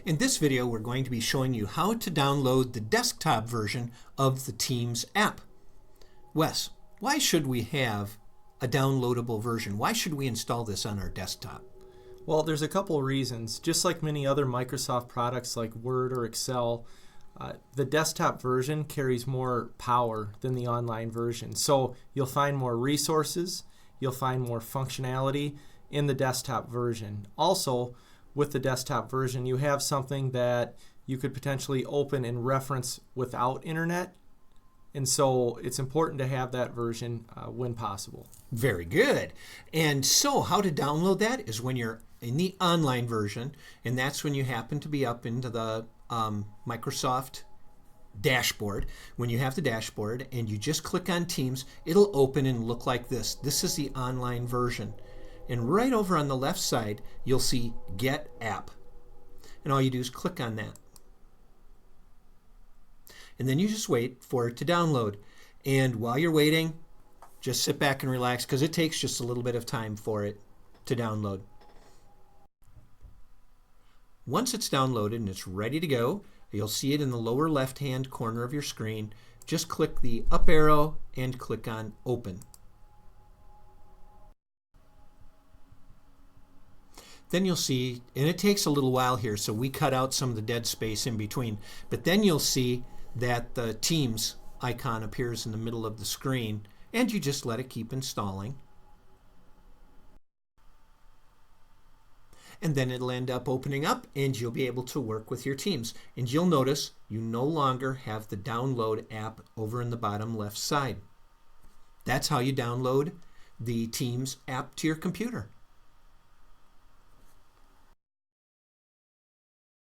In this video, we're going to be showing you how to download the desktop version of the Teams app. Wes, why should we have a downloadable version? Why should we install this on our desktop? Well, there's a couple reasons. Just like many other Microsoft products like Word or Excel, the desktop version carries more power than the online version. So you'll find more resources, you'll find more functionality in the desktop version. Also, with the desktop version, you have something that you could potentially open and reference without internet. And so it's important to have that version when possible. Very good. And so how to download that is when you're in the online version, and that's when you happen to be up into the Microsoft dashboard. When you have the dashboard and you just click on Teams, it'll open and look like this. This is the online version. And right over on the left side, you'll see Get App. And all you do is click on that. And then you just wait for it to download. And while you're waiting, just sit back and relax because it takes just a little bit of time for it to download. Once it's downloaded and it's ready to go, you'll see it in the lower left-hand corner of your screen. Just click the up arrow and click on Open. Then you'll see, and it takes a little while here, so we cut out some of the dead space in between, but then you'll see that the Teams icon appears in the middle of the screen, and you just let it keep installing. And then it'll end up opening up, and you'll be able to work with your Teams. And you'll notice you no longer have the download app over in the bottom left side. That's how you download the Teams app to your computer.